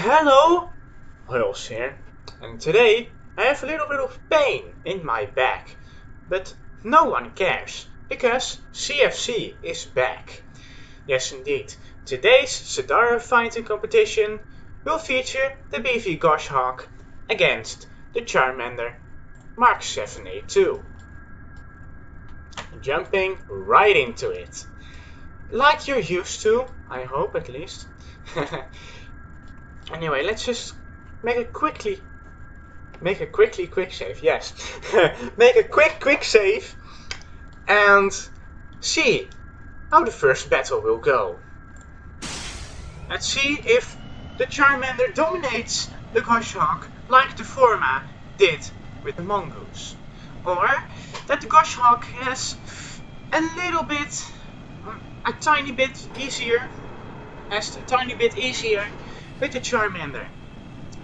Hello, Hojoz here, and today I have a little bit of pain in my back, but no one cares, because CFC is back. Yes indeed, today's Sadara fighting competition will feature the beefy Goshhawk against the Charmander Mark 782. Jumping right into it. Like you're used to, I hope at least. Anyway, let's just make a quick save, yes. Make a quick save and see how the first battle will go. Let's see if the Charmander dominates the Goshhawk like the Forma did with the Mongoose. Or that the Goshhawk has a tiny bit easier with the Charmander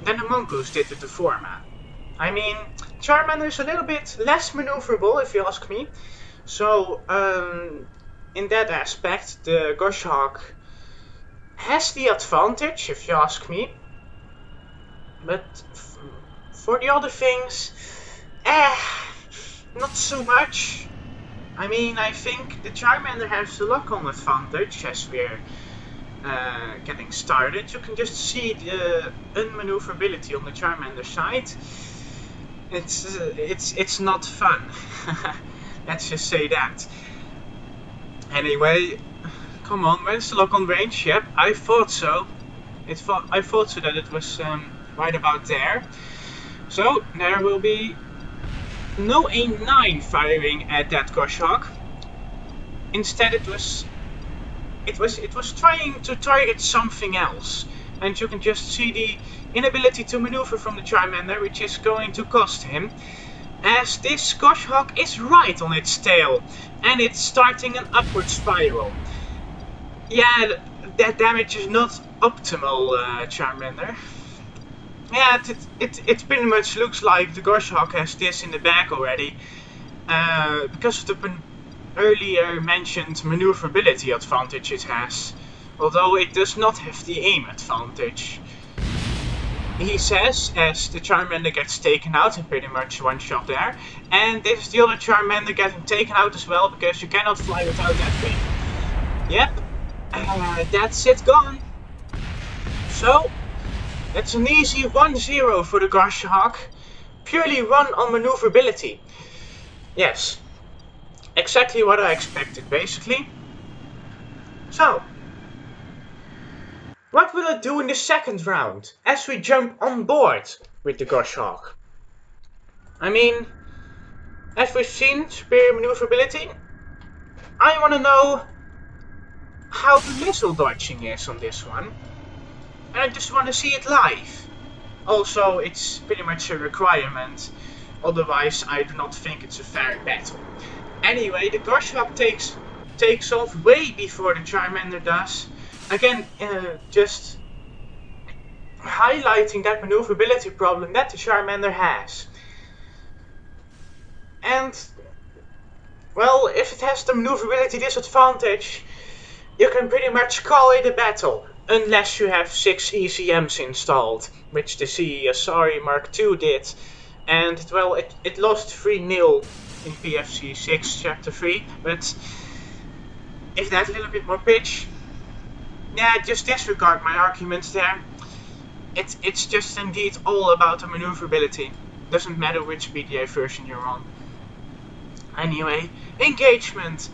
than the Mongoose did with the Forma. I mean, Charmander is a little bit less maneuverable, if you ask me. So, in that aspect, the Goshhawk has the advantage, if you ask me. But for the other things, not so much. I mean, I think the Charmander has the lock-on advantage as we're getting started. You can just see the unmaneuverability on the Charmander side. It's not fun. Let's just say that. Anyway, come on, where's the lock-on range? Yep, I thought so. I thought so that it was right about there. So there will be no A9 firing at that Goshhawk. Instead, it was trying to target something else, and you can just see the inability to maneuver from the Charmander, which is going to cost him, as this Goshhawk is right on its tail, and it's starting an upward spiral. Yeah, that damage is not optimal, Charmander. Yeah, it pretty much looks like the Goshhawk has this in the bag already, because of the earlier mentioned maneuverability advantage it has, although it does not have the aim advantage. He says, as the Charmander gets taken out in pretty much one shot there, and this is the other Charmander getting taken out as well, because you cannot fly without that thing. Yep, that's it gone. So, that's an easy 1-0 for the Goshhawk, purely run on maneuverability. Yes. Exactly what I expected, basically. So, what will it do in the second round, as we jump on board with the Goshhawk? I mean, as we've seen, superior maneuverability. I want to know how the missile dodging is on this one. And I just want to see it live. Also, it's pretty much a requirement, otherwise I do not think it's a fair battle. Anyway, the Goshhawk takes off way before the Charmander does. Again, just highlighting that maneuverability problem that the Charmander has. And, well, if it has the maneuverability disadvantage, you can pretty much call it a battle. Unless you have 6 ECMs installed, which the CSR Mark II did. And, well, it lost 3-0 in PFC 6 Chapter 3, but if that's a little bit more pitch, yeah, just disregard my arguments there. It's just indeed all about the maneuverability. Doesn't matter which PDA version you're on. Anyway, engagement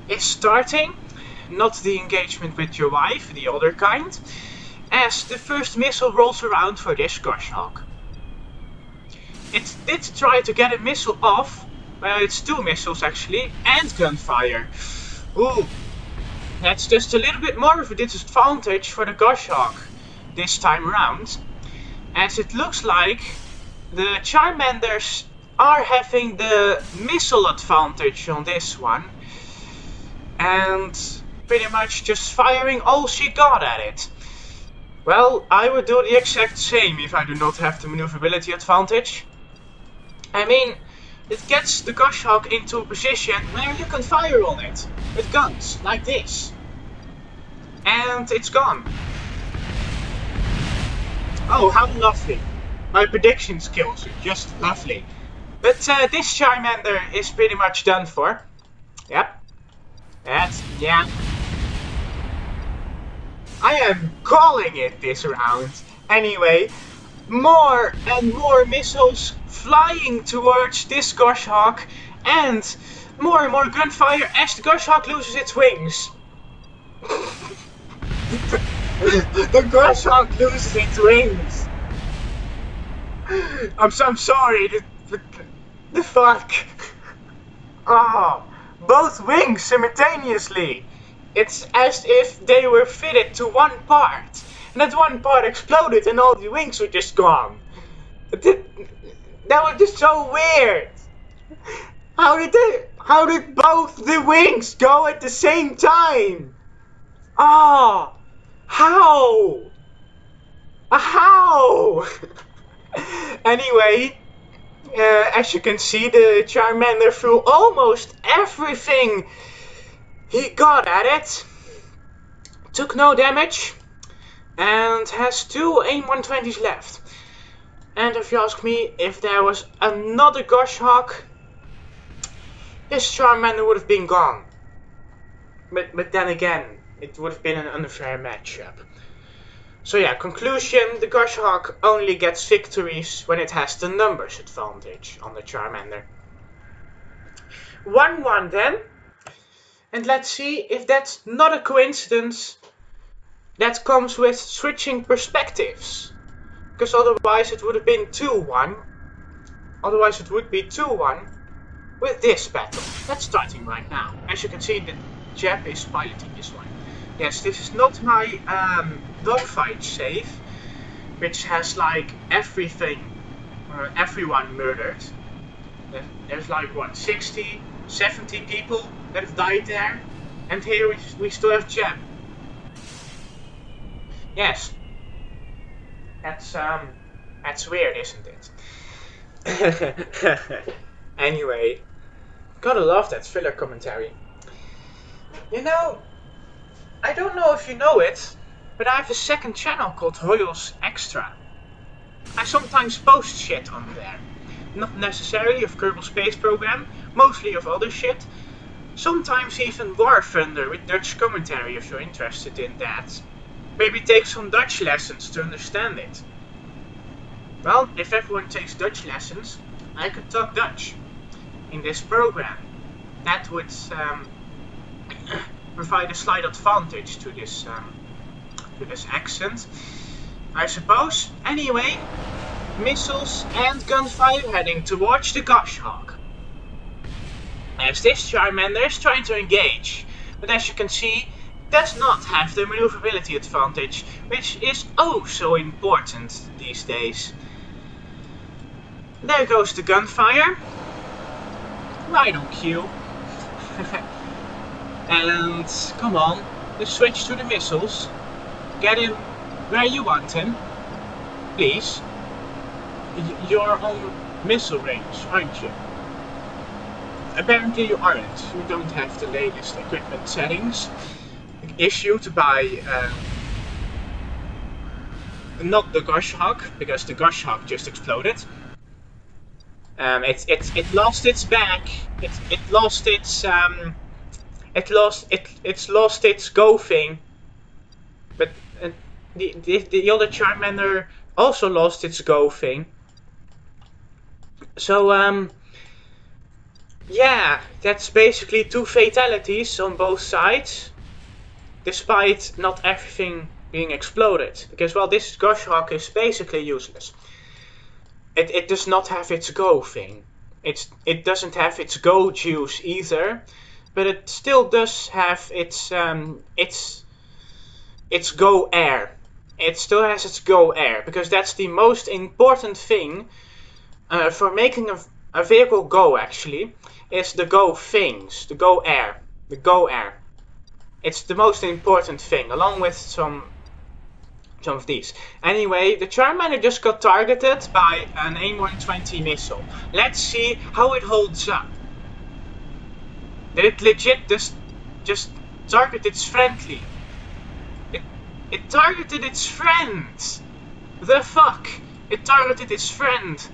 is starting. Not the engagement with your wife, the other kind, as the first missile rolls around for this Goshhawk. It did try to get a missile off. Well, it's 2 missiles actually, and gunfire. Ooh, that's just a little bit more of a disadvantage for the Goshhawk this time around, as it looks like the Charmanders are having the missile advantage on this one, and pretty much just firing all she got at it. Well, I would do the exact same if I do not have the maneuverability advantage. I mean, it gets the Goshhawk into a position where you can fire on it with guns, like this. And it's gone. Oh, how lovely. My prediction skills are just lovely. But this Charmander is pretty much done for. Yep. Yeah. I am calling it this round. Anyway, more and more missiles flying towards this Goshawk, and more gunfire as the Goshawk loses its wings. The Goshawk loses its wings. I'm sorry. The fuck. Oh, both wings simultaneously. It's as if they were fitted to one part, and that one part exploded and all the wings were just gone. That was just so weird. How did both the wings go at the same time? Oh, how? How? Anyway, as you can see, the Charmander threw almost everything he got at it, took no damage, and has 2 AIM-120s left. And if you ask me if there was another Goshawk, this Charmander would have been gone. But then again, it would have been an unfair matchup. So yeah, conclusion, the Goshawk only gets victories when it has the numbers advantage on the Charmander. 1-1 then. And let's see if that's not a coincidence that comes with switching perspectives. Because otherwise it would have been 2-1. Otherwise it would be 2-1 with this battle. That's starting right now. As you can see, the Jeb is piloting this one. Yes, this is not my dogfight save, which has like everything, everyone murdered. There's like what, 60, 70 people that have died there, and here we still have Jeb. Yes, that's weird, isn't it? Anyway, gotta love that filler commentary. You know, I don't know if you know it, but I have a second channel called Hojoz Extra. I sometimes post shit on there. Not necessarily of Kerbal Space Program, mostly of other shit. Sometimes even War Thunder with Dutch commentary if you're interested in that. Maybe take some Dutch lessons to understand it. Well, if everyone takes Dutch lessons, I could talk Dutch in this program. That would provide a slight advantage to this accent, I suppose. Anyway, missiles and gunfire heading towards the Goshawk. As this Charmander is trying to engage, but as you can see, does not have the maneuverability advantage, which is oh so important these days. There goes the gunfire. Right on cue. And come on, let's switch to the missiles. Get him where you want him. Please. You're on missile range, aren't you? Apparently you aren't. You don't have the latest equipment settings issued by not the Goshawk, because the Goshawk just exploded. It lost its back. It lost its go thing. But the other Charmander also lost its go thing. So yeah, that's basically 2 fatalities on both sides, despite not everything being exploded. Because well, this Goshawk is basically useless. It does not have its go thing. It doesn't have its go juice either, but it still does have its go air. It still has its go air, because that's the most important thing for making a vehicle go, actually, is the go things, the go air. It's the most important thing, along with some of these. Anyway, the Charmander just got targeted by an AIM-120 missile. Let's see how it holds up. Did it legit just target its friendly? It targeted its friend! The fuck? It targeted its friend.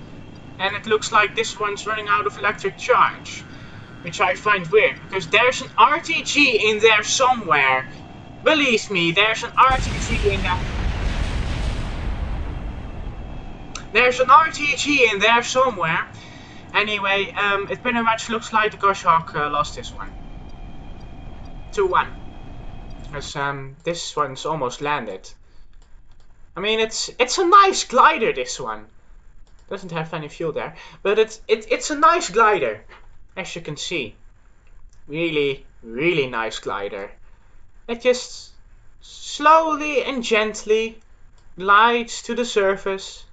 And it looks like this one's running out of electric charge. Which I find weird, because there's an RTG in there somewhere. Believe me, there's an RTG in there. There's an RTG in there somewhere. Anyway, it pretty much looks like the Goshawk lost this one. 2-1. Because this one's almost landed. I mean, it's a nice glider, this one. Doesn't have any fuel there, but it's a nice glider, as you can see. Really, really nice glider. It just slowly and gently glides to the surface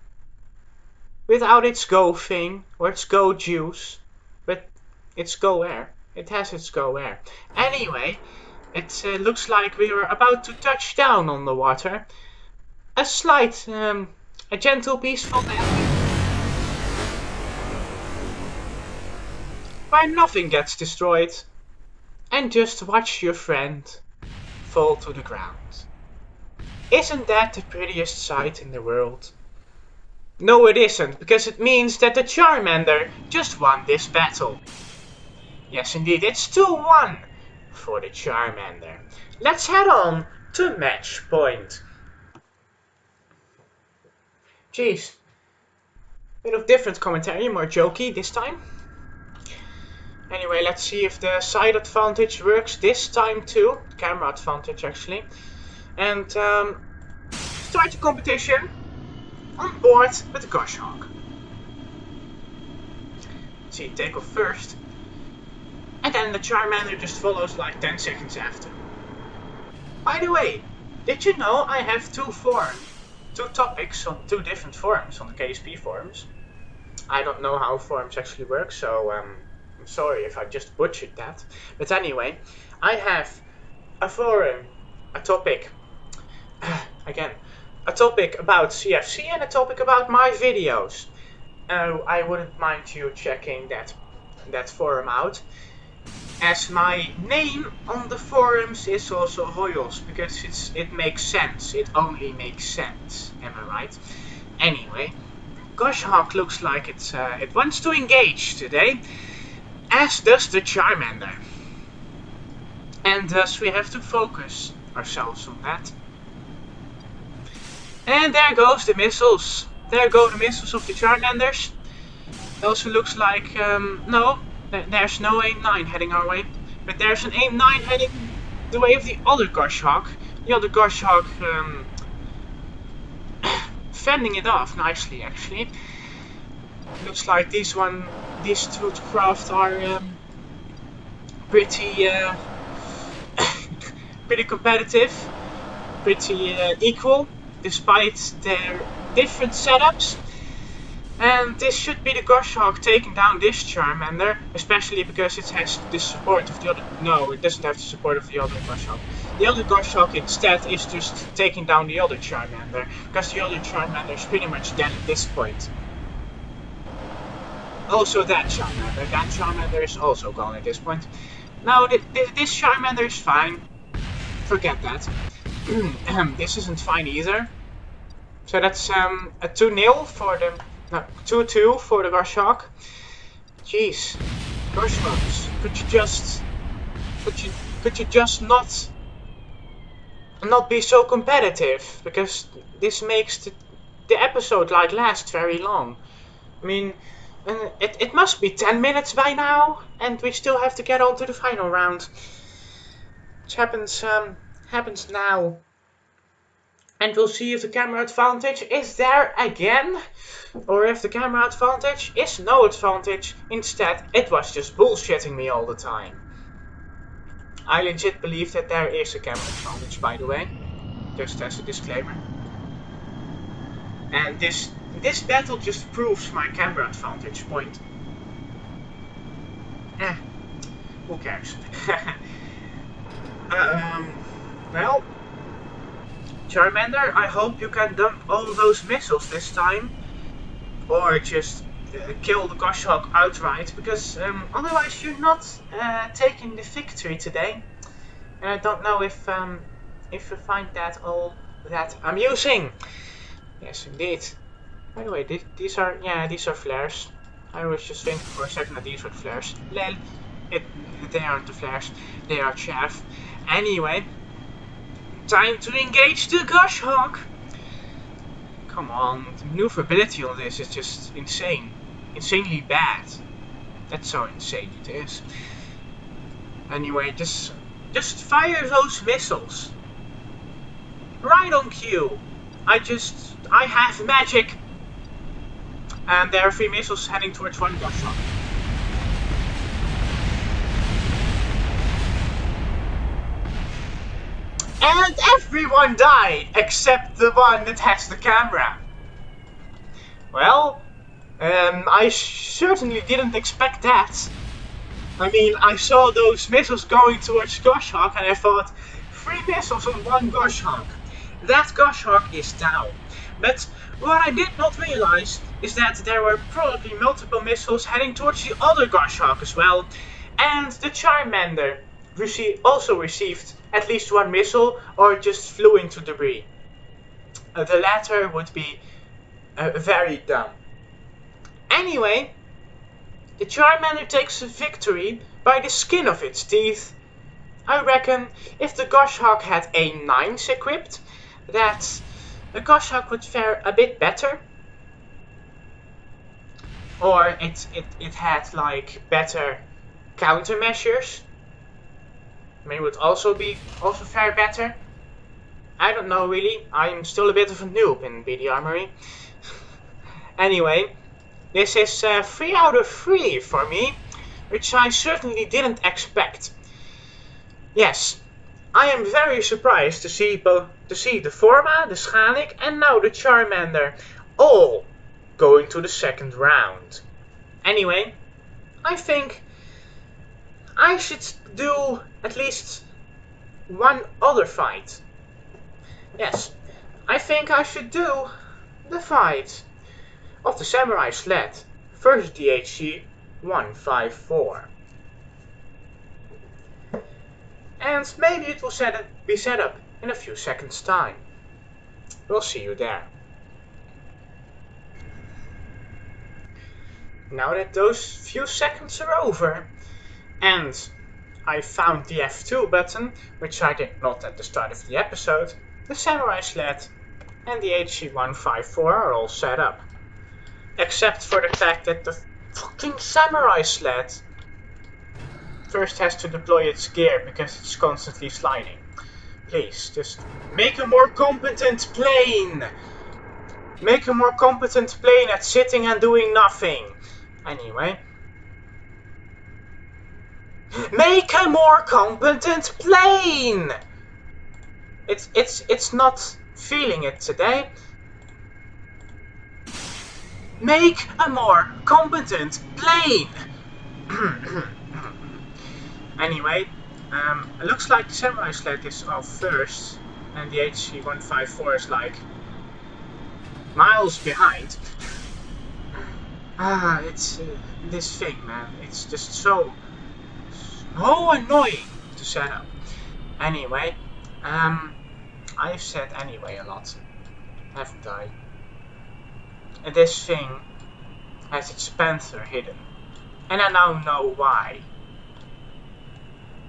without its go thing or its go juice, but its go air. It has its go air. Anyway, it looks like we are about to touch down on the water. A slight, a gentle, peaceful landing. Where nothing gets destroyed. And just watch your friend fall to the ground. Isn't that the prettiest sight in the world? No, it isn't, because it means that the Charmander just won this battle. Yes, indeed, it's 2-1 for the Charmander. Let's head on to match point. Jeez. Bit of different commentary, more jokey this time. Anyway, let's see if the side advantage works this time too. Camera advantage, actually. And start the competition on board with the Goshawk. See it take off first. And then the Charmander just follows like 10 seconds after. By the way, did you know I have two topics on two different forums, on the KSP forums? I don't know how forums actually work, so I'm sorry if I just butchered that. But anyway, I have a forum, a topic, again, a topic about CFC and a topic about my videos. I wouldn't mind you checking that forum out. As my name on the forums is also Hojoz, because it makes sense. It only makes sense. Am I right? Anyway, Goshawk looks like it wants to engage today, as does the Charmander. And thus we have to focus ourselves on that. And there goes the missiles. There go the missiles of the Charmanders. It also looks like, no, there's no AIM-9 heading our way. But there's an AIM-9 heading the way of the other Goshawk. The other Goshawk fending it off nicely, actually. Looks like these two craft are pretty pretty competitive, pretty equal, despite their different setups. And this should be the Goshawk taking down this Charmander, especially because it has the support of the other. No, it doesn't have the support of the other Goshawk. The other Goshawk instead is just taking down the other Charmander, because the other Charmander is pretty much dead at this point. Also that Charmander is also gone at this point. Now this Charmander is fine. Forget that. This isn't fine either. So that's a 2-0 for the... No, 2-2 for the Goshawk. Jeez. Goshawks, could you just not be so competitive? Because this makes the episode like last very long. I mean, it must be 10 minutes by now, and we still have to get on to the final round. Which happens now. And we'll see if the camera advantage is there again, or if the camera advantage is no advantage. Instead, it was just bullshitting me all the time. I legit believe that there is a camera advantage, by the way, just as a disclaimer. And this battle just proves my camera advantage point. Who cares? Well, Charmander, I hope you can dump all those missiles this time, or just kill the Goshawk outright, because otherwise you're not taking the victory today. And I don't know if you find that all that amusing. Yes, indeed. By the way, these are flares. I was just thinking for a second that these were the flares. Lel, they aren't the flares. They are chaff. Anyway, time to engage the Gush Hawk. Come on, the maneuverability on this is just insane. Insanely bad. That's how insane it is. Anyway, just fire those missiles. Right on cue. I have magic. And there are 3 missiles heading towards one Gush Hawk. And everyone died except the one that has the camera. Well, I certainly didn't expect that. I mean, I saw those missiles going towards Gush Hawk and I thought, 3 missiles on one Gush Hawk. That Gush Hawk is down. But what I did not realize is that there were probably multiple missiles heading towards the other Gush Hawk as well. And the Charmander also received at least 1 missile or just flew into debris. The latter would be very dumb. Anyway, the Charmander takes a victory by the skin of its teeth. I reckon if the Gush Hawk had A9s equipped, that the Gush Hawk would fare a bit better. Or it had like better countermeasures. Maybe would also fare better. I don't know really. I'm still a bit of a noob in BD Armory. Anyway, this is 3 out of 3 for me, which I certainly didn't expect. Yes, I am very surprised to see the Forma, the Schanik, and now the Charmander all going to the second round. Anyway, I think I should do at least one other fight. Yes, I think I should do the fight of the Samurai Sled versus the HC-154. And maybe it will be set up in a few seconds' time. We'll see you there. Now that those few seconds are over, and I found the F2 button, which I did not at the start of the episode, the Samurai Sled and the HC-154 are all set up. Except for the fact that the fucking Samurai Sled first has to deploy its gear because it's constantly sliding. Please, just make a more competent plane! Make a more competent plane at sitting and doing nothing. Anyway. Make a more competent plane! It's not feeling it today. Make a more competent plane! Anyway, it looks like the Samurai Sled is off first, and the HC-154 is like miles behind. It's this thing, man. It's just so annoying to set up. Anyway, I've said anyway a lot, haven't I? And this thing has its panther hidden, and I now know why.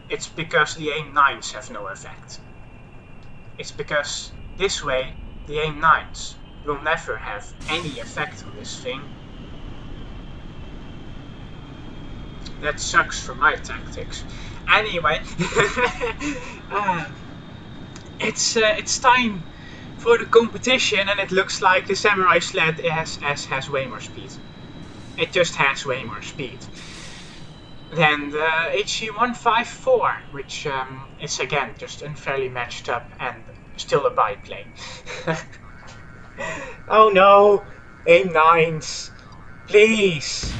It's because the A9s have no effect. It's because this way the A9s will never have any effect on this thing. That sucks for my tactics. Anyway, it's time for the competition, and it looks like the Samurai Sled has way more speed. It just has way more speed than the HC-154, which is again just unfairly matched up and still a biplane. Oh no, A9s, please.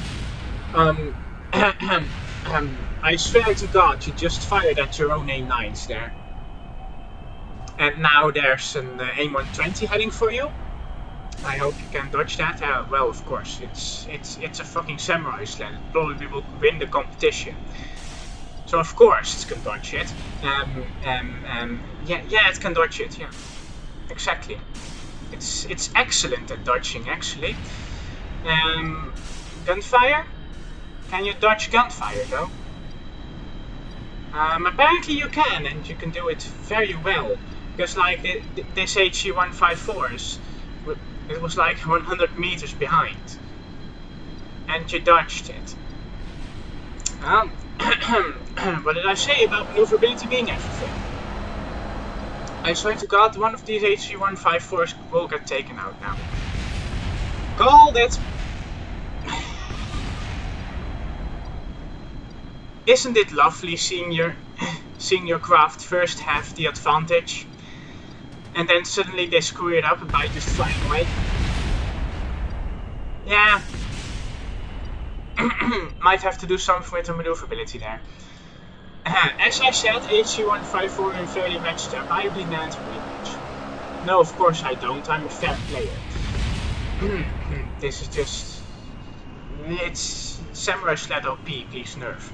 I swear to God, you just fired at your own A9s there. And now there's an A120 heading for you. I hope you can dodge that. Well, of course, it's a fucking Samurai Sled. It probably will win the competition. So of course it can dodge it. Yeah, it can dodge it. Yeah, exactly. It's excellent at dodging, actually. Gunfire? Can you dodge gunfire, though? Apparently you can, and you can do it very well. Because, like, this HE-154s, it was like 100 meters behind. And you dodged it. What did I say about maneuverability being everything? I swear to God, one of these HE-154s will get taken out now. Called it! Isn't it lovely seeing your craft first have the advantage, and then suddenly they screw it up by just flying away? Yeah. Might have to do something with the maneuverability there. As I said, HE-154 and fairly matched up. I demand rematch. No, of course I don't. I'm a fair player. This is just... It's Samurai Sled OP, please nerf.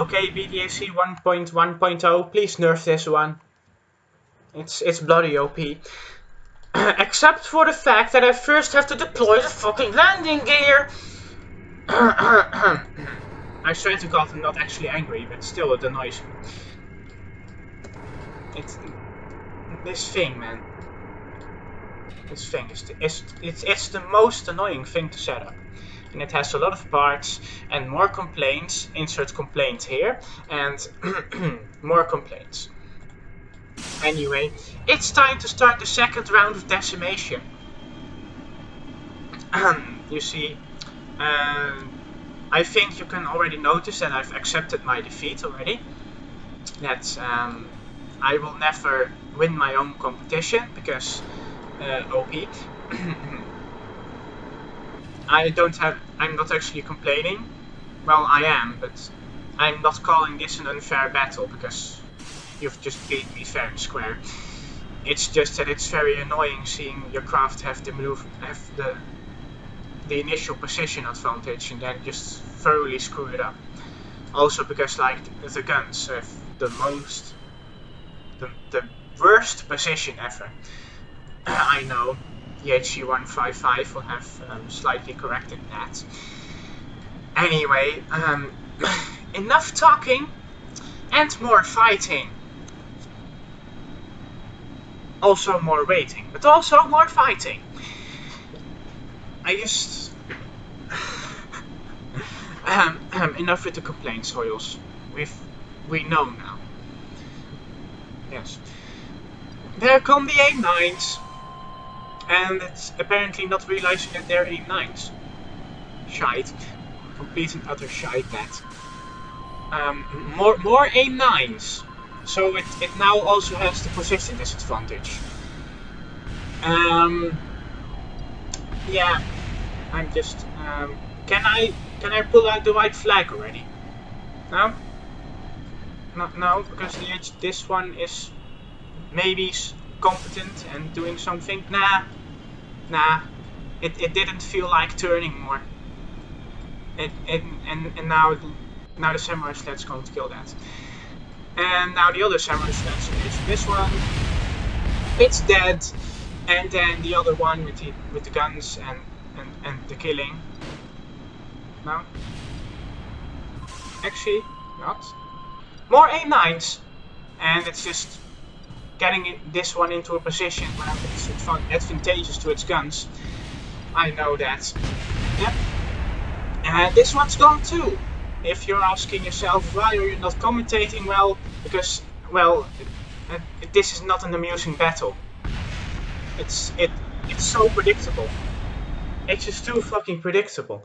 Okay, BDAC 1.1.0, please nerf this one. It's bloody OP. Except for the fact that I first have to deploy the fucking landing gear. I swear to God, I'm not actually angry, but still it annoys me. It's this thing, man. This thing it's the most annoying thing to set up. And it has a lot of parts and more complaints. Insert complaint here, and more complaints. Anyway, it's time to start the second round of decimation. You see, I think you can already notice that I've accepted my defeat already. That I will never win my own competition because OP. I'm not actually complaining. Well, I am, but I'm not calling this an unfair battle because you've just beat me fair and square. It's just that it's very annoying seeing your craft have the initial position advantage and then just thoroughly screw it up. Also because, like, the guns have the worst position ever. I know. The HE-155 will have slightly corrected that. Anyway, enough talking and more fighting. Also more waiting, but also more fighting. I just... enough with the complaints, Hojoz. We know now. Yes. There come the A9s. And it's apparently not realizing that they're A9s. Shite. Complete and utter shite that. More A9s. So it now also has the position disadvantage. Yeah. I'm just... Can I pull out the white flag already? No? No, because this one is maybe competent and doing something. Nah. It didn't feel like turning more. And now the samurai sled's going to kill that. And now the other samurai sled's this one. It's dead. And then the other one with the guns and the killing. No? Actually, not. More A9s. And it's just getting this one into a position where it's advantageous to its guns. I know that. Yep. And this one's gone too. If you're asking yourself why are you not commentating, well, because, well, this is not an amusing battle. It's so predictable. It's just too fucking predictable.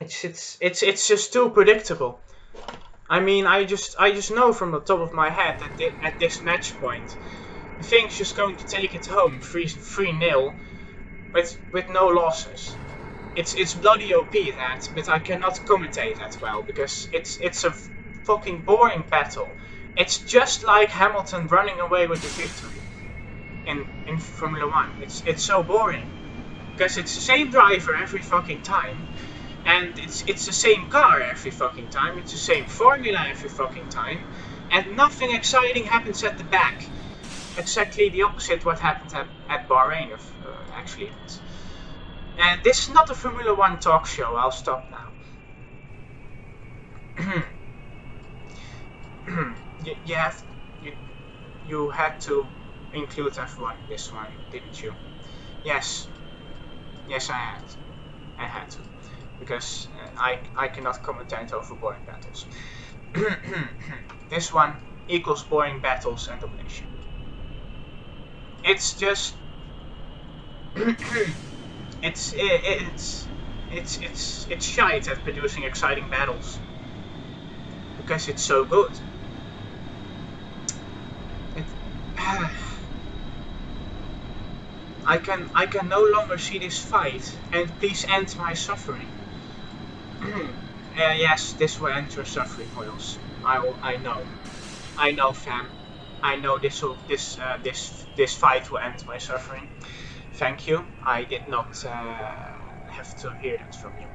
It's just too predictable. I mean, I just know from the top of my head that at this match point, the thing's just going to take it home 3-0 with no losses. It's bloody OP that, but I cannot commentate that well because it's a fucking boring battle. It's just like Hamilton running away with the victory in Formula 1. It's so boring because it's the same driver every fucking time. And it's the same car every fucking time, it's the same formula every fucking time, and nothing exciting happens at the back. exactly the opposite what happened at Bahrain, actually. And this is not a Formula One talk show. I'll stop now. you have you had to include F1 in this one, didn't you? Yes, yes, I had to, because I cannot commentate over boring battles. This one equals boring battles and domination. It's just it's shite at producing exciting battles because it's so good. I can no longer see this fight, and please end my suffering. Yes, this will end your suffering, Hojoz. I know, fam. I know this fight will end my suffering. Thank you. I did not have to hear that from you.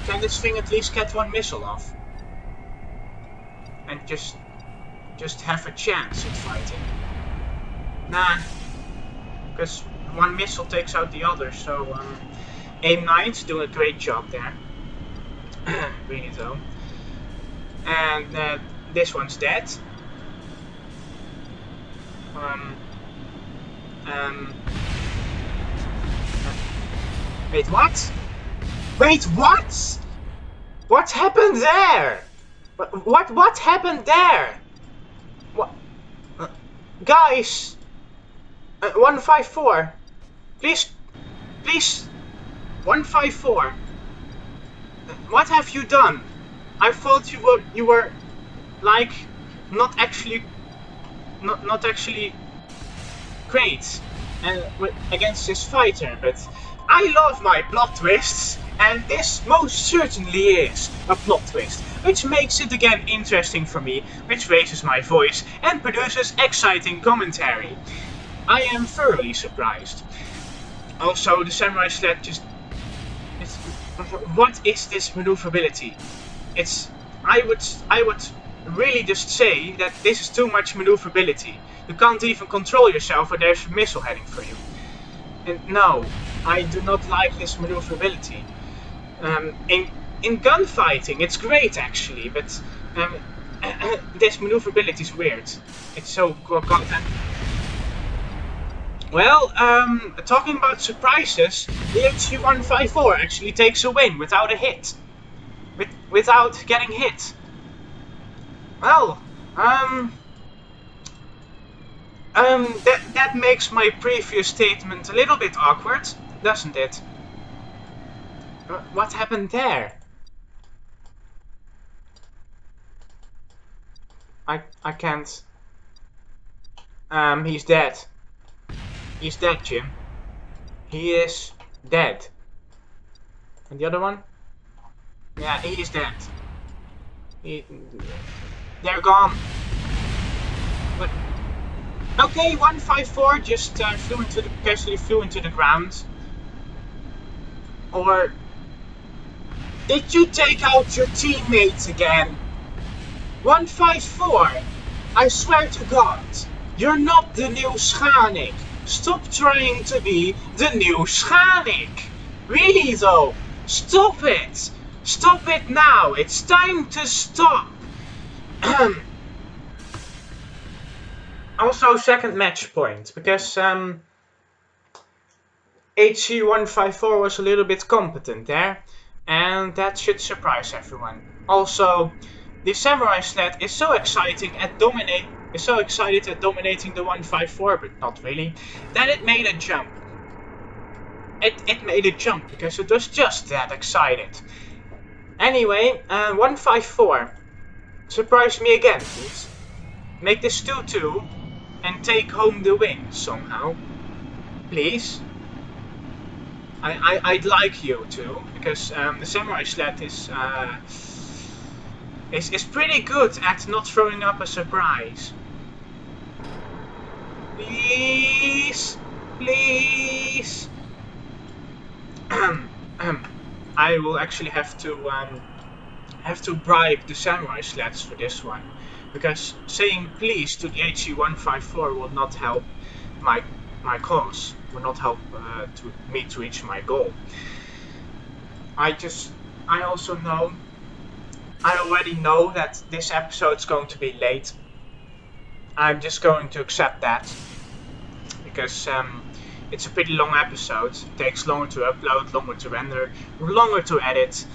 Can this thing at least get one missile off? And just have a chance at fighting? Nah, because one missile takes out the other, so AIM-9's doing a great job there. Really though. And this one's dead. Wait, what? Wait, what? What happened there? What happened there? What? Guys, 154. Please, 154. What have you done? I thought you were like not actually great against this fighter, but I love my plot twists, and this most certainly is a plot twist, which makes it again interesting for me, which raises my voice and produces exciting commentary. I am thoroughly surprised. Also, the samurai sled what is this maneuverability? I would really just say that this is too much maneuverability. You can't even control yourself when there's a missile heading for you. And no, I do not like this maneuverability. In gunfighting, it's great actually, but this maneuverability is weird. It's so goddamn. Well, talking about surprises, the HG154 actually takes a win without a hit. Without getting hit. Well, that makes my previous statement a little bit awkward, doesn't it? What happened there? I can't. He's dead. He's dead, Jim. He is dead. And the other one? Yeah, he is dead. They're gone. But okay, 154 just casually flew into the ground. Or did you take out your teammates again? 154. I swear to God, you're not the new Schanik. Stop trying to be the new Schanik. Really though, stop it. Stop it now. It's time to stop. Also, second match point, because HC154 was a little bit competent there, and that should surprise everyone. Also, the Samurai Sled is so excited at dominating the 154, but not really, that it made a jump. It made a jump because it was just that excited. Anyway, 154, surprise me again, please. Make this 2-2 and take home the win somehow, please. I'd like you to, because the Samurai Sled is pretty good at not throwing up a surprise. Please, please. I will actually have to bribe the Samurai Sleds for this one, because saying please to the HC154 will not help my cause, will not help me to reach my goal. I already know that this episode's going to be late. I'm just going to accept that, because it's a pretty long episode. It takes longer to upload, longer to render, longer to edit.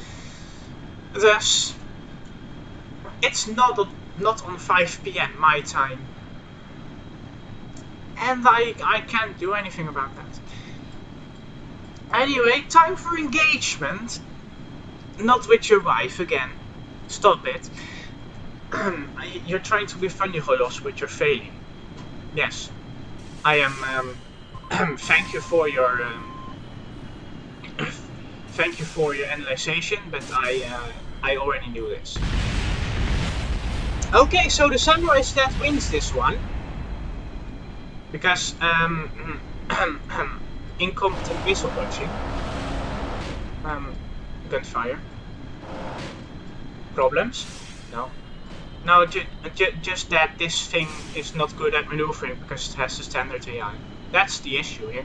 Thus, it's not on 5 PM my time. And I can't do anything about that. Anyway, time for engagement. Not with your wife again. Stop it. You're trying to be funny, Hojoz, but you're failing. Yes. I am thank you for your analyzation, but I already knew this. Okay, so the samurai stat wins this one, because incompetent missile dodging, gunfire, problems. No, just that this thing is not good at maneuvering because it has the standard AI. That's the issue here.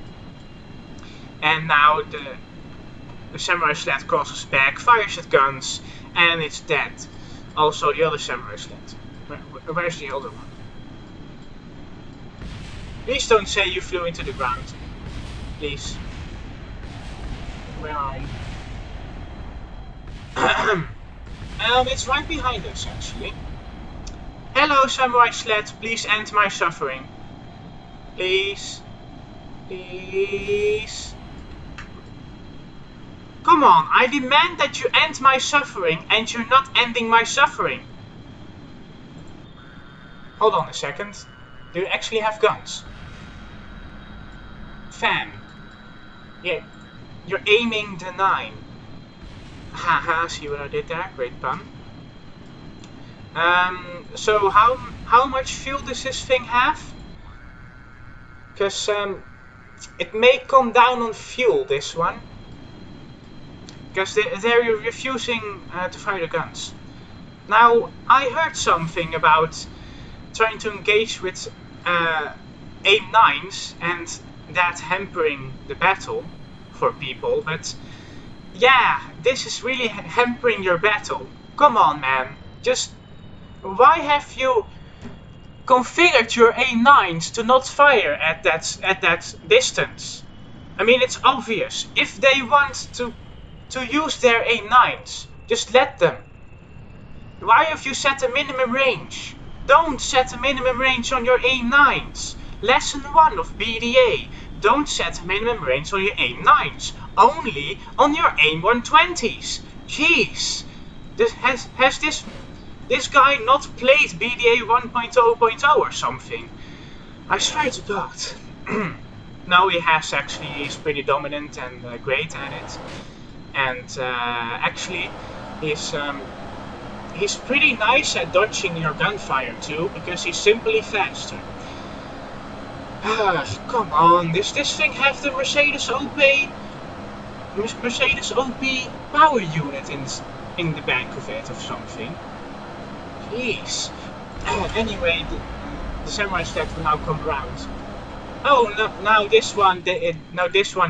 And now the samurai sled crosses back, fires at guns, and it's dead. Also the other samurai sled. Where's the other one? Please don't say you flew into the ground. Please. Where are you? It's right behind us, actually. Hello, samurai sled. Please end my suffering. Please. Please. Come on, I demand that you end my suffering, and you're not ending my suffering. Hold on a second. Do you actually have guns? Fam. Yeah, you're aiming the 9. Haha, see what I did there? Great pun. So how much fuel does this thing have? Because it may come down on fuel, this one. Because they're refusing to fire the guns. Now, I heard something about trying to engage with AIM-9s and that hampering the battle for people, but yeah, this is really hampering your battle. Come on, man. Just why have you configured your AIM-9s to not fire at that distance? I mean, it's obvious. If they want to use their AIM-9s, just let them. Why have you set a minimum range? Don't set a minimum range on your AIM-9s. Lesson 1 of BDA. Don't set a minimum range on your AIM-9s. Only on your AIM-120s. Jeez. Has this guy not played BDA 1.0.0 or something? I swear to God. No, he has actually. He's pretty dominant and great at it. And actually, he's pretty nice at dodging your gunfire too, because he's simply faster. Come on, does this thing have the Mercedes OP power unit in the back of it or something? Jeez. Anyway, the samurai sled will now come around. Oh, no, now this one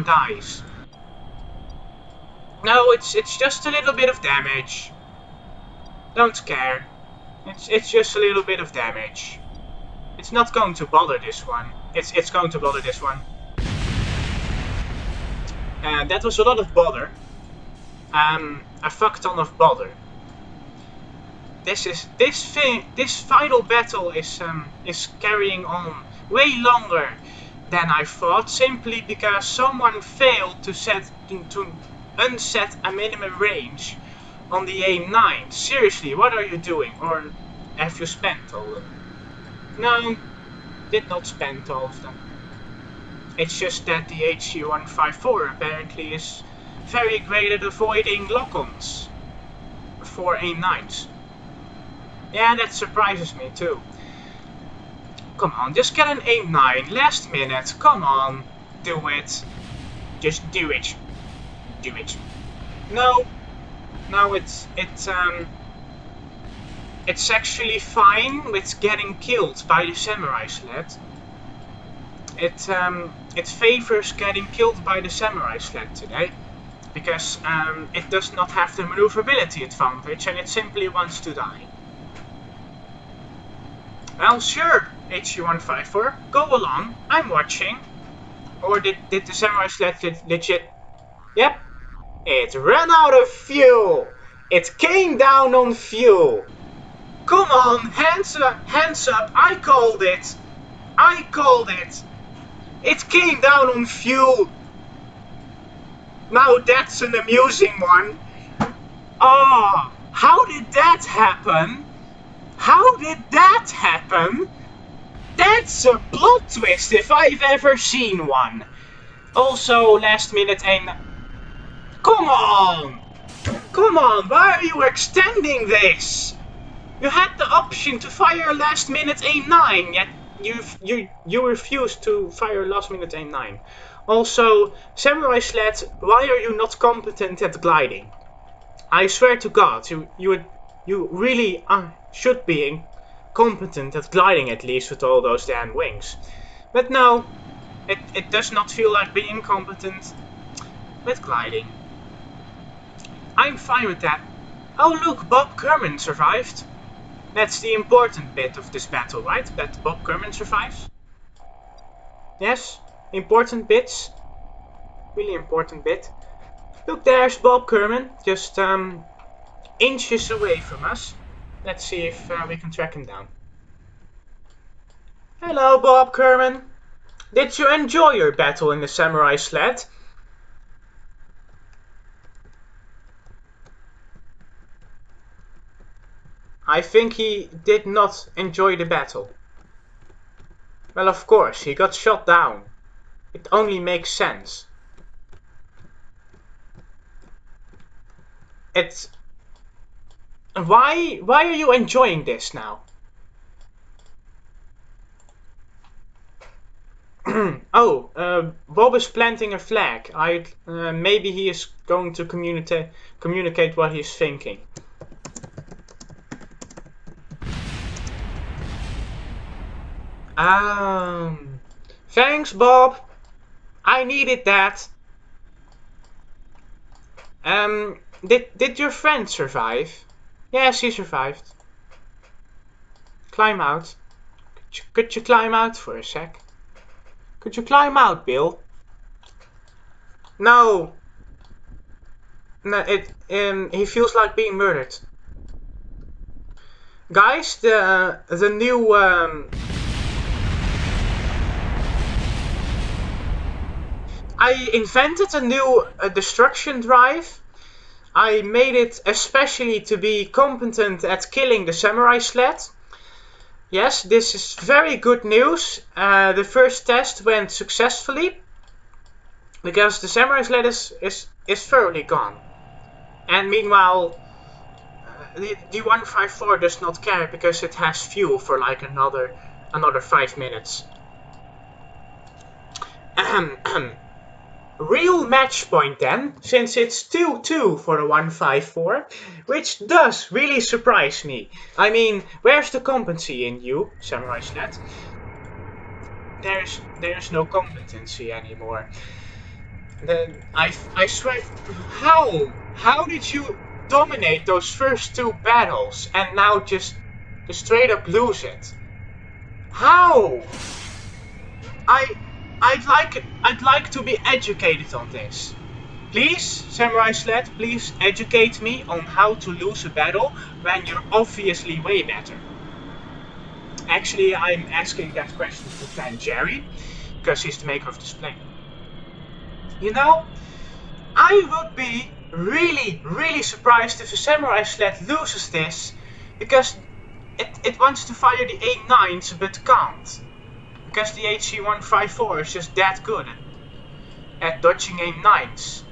dies. No, it's just a little bit of damage. Don't care. It's just a little bit of damage. It's not going to bother this one. It's going to bother this one. And that was a lot of bother. A fuck ton of bother. This final battle is carrying on way longer than I thought, simply because someone failed to unset a minimum range on the AIM-9. Seriously, what are you doing? Or have you spent all of them? No, did not spend all of them. It's just that the HC154 apparently is very great at avoiding lock-ons for AIM-9s. Yeah, that surprises me too. Come on, just get an AIM-9, last minute, come on, do it. Just do it. Do it. No, it's it's actually fine with getting killed by the samurai sled. It favors getting killed by the samurai sled today, because it does not have the maneuverability advantage and it simply wants to die. Well, sure, HG154, go along, I'm watching. Or did the samurai sled legit... Yep, it ran out of fuel. It came down on fuel. Come on, hands up, I called it. I called it. It came down on fuel. Now that's an amusing one. Oh, how did that happen? How did that happen? That's a plot twist if I've ever seen one. Also, last minute aim... Come on! Come on, why are you extending this? You had the option to fire last minute aim 9, yet you refused to fire last minute aim 9. Also, Samurai Sled, why are you not competent at gliding? I swear to God, you really should be competent at gliding, at least with all those damn wings. But no, it does not feel like being competent with gliding. I'm fine with that. Oh look, Bob Kerman survived. That's the important bit of this battle, right? That Bob Kerman survives? Yes, important bits. Really important bit. Look, there's Bob Kerman, just inches away from us. Let's see if we can track him down. Hello, Bob Kerman. Did you enjoy your battle in the Samurai Sled? I think he did not enjoy the battle. Well, of course, he got shot down. It only makes sense. It's... Why are you enjoying this now? Oh, Bob is planting a flag. Maybe he is going to communicate what he's thinking. Thanks, Bob. I needed that. Did your friend survive? Yes, he survived. Climb out. Could you climb out for a sec? Could you climb out, Bill? No. No, he feels like being murdered. Guys, the new I invented a new destruction drive. I made it especially to be competent at killing the samurai sled. Yes, this is very good news. The first test went successfully, because the samurai sled is thoroughly gone. And meanwhile, the 154 does not care, because it has fuel for like another 5 minutes. Real match point then, since it's 2-2 for the 154, which does really surprise me. I mean, where's the competency in you, Samurai Sled? There's no competency anymore. Then I swear, how did you dominate those first 2 battles and now just straight up lose it? How? I'd like to be educated on this. Please, Samurai Sled, please educate me on how to lose a battle when you're obviously way better. Actually, I'm asking that question to friend Jerry, because he's the maker of this plane. You know, I would be really surprised if the Samurai Sled loses this, because it wants to fire the A9s but can't. Because the HG154 is just that good at dodging A9s.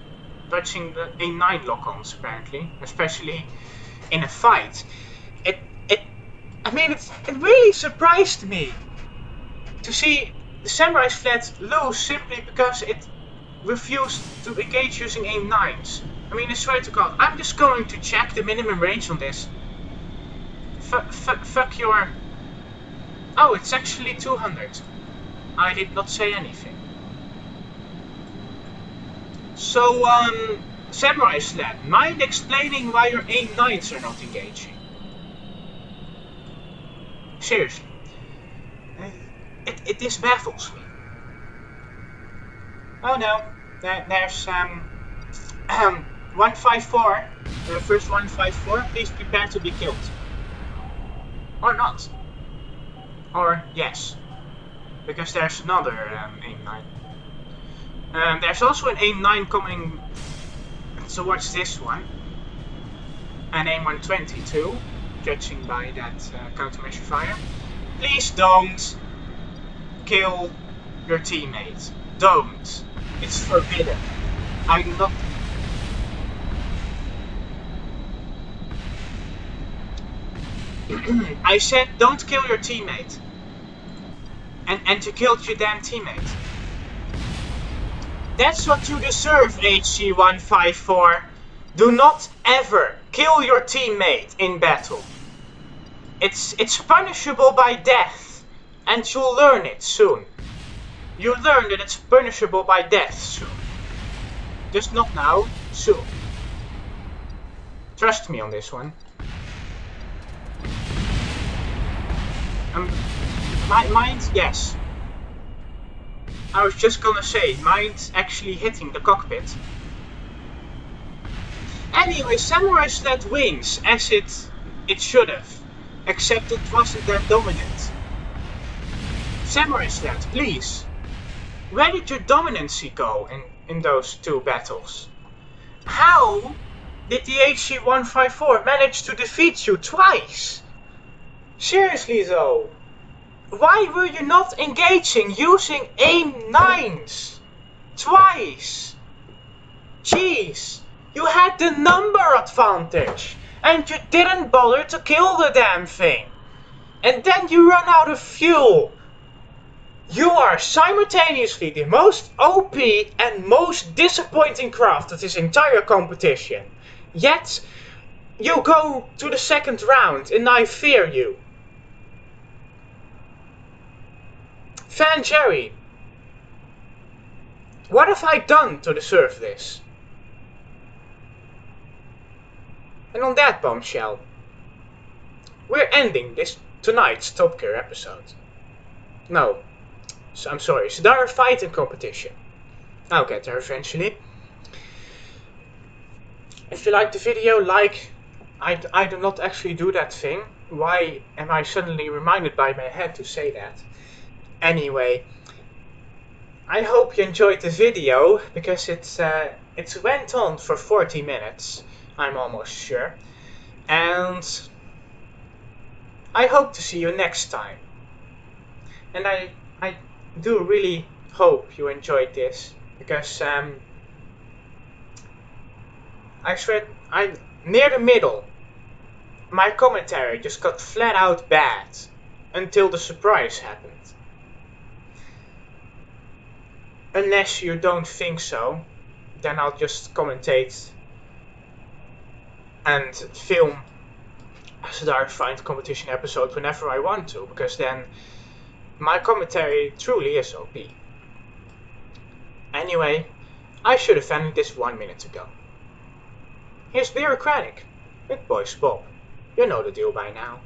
Dodging the A9 lock-ons, apparently. Especially in a fight. It really surprised me to see the Samurai Sled lose simply because it refused to engage using A9s. I mean, I swear to God, I'm just going to check the minimum range on this. Fuck your... Oh, it's actually 200. I did not say anything. So, Samurai Sled, mind explaining why your A9s are not engaging? Seriously. This baffles me. Oh no, there's 154, the first 154, please prepare to be killed. Or not. Or yes, because there's another A9. There's also an A9 coming towards this one, an A122, judging by that countermeasure fire. Please don't kill your teammate. Don't. It's forbidden. I'm not... I said don't kill your teammate. And you killed your damn teammate. That's what you deserve, HC154. Do not ever kill your teammate in battle. It's punishable by death. And you'll learn it soon. You'll learn that it's punishable by death soon. Just not now, soon. Trust me on this one. Mind, yes. I was just gonna say, mind actually hitting the cockpit. Anyway, Samurai Sled wins, as it should have. Except it wasn't that dominant. Samurai Sled, please. Where did your dominancy go in those two battles? How did the HC154 manage to defeat you twice? Seriously though. Why were you not engaging using A9s? Twice. Jeez. You had the number advantage. And you didn't bother to kill the damn thing. And then you run out of fuel. You are simultaneously the most OP and most disappointing craft of this entire competition. Yet, you go to the second round and I fear you. Fan Jerry, what have I done to deserve this? And on that bombshell, we're ending tonight's Top Gear episode. No, I'm sorry, Sadara fighting competition. I'll get there eventually. If you liked the video, like. I do not actually do that thing. Why am I suddenly reminded by my head to say that? Anyway, I hope you enjoyed the video, because it went on for 40 minutes, I'm almost sure. And I hope to see you next time. And I do really hope you enjoyed this, because I swear, near the middle, my commentary just got flat out bad, until the surprise happened. Unless you don't think so, then I'll just commentate and film a Dark Find competition episode whenever I want to, because then my commentary truly is OP. Anyway, I should have ended this 1 minute ago. Here's Bureaucratic, with Boys Bob. You know the deal by now.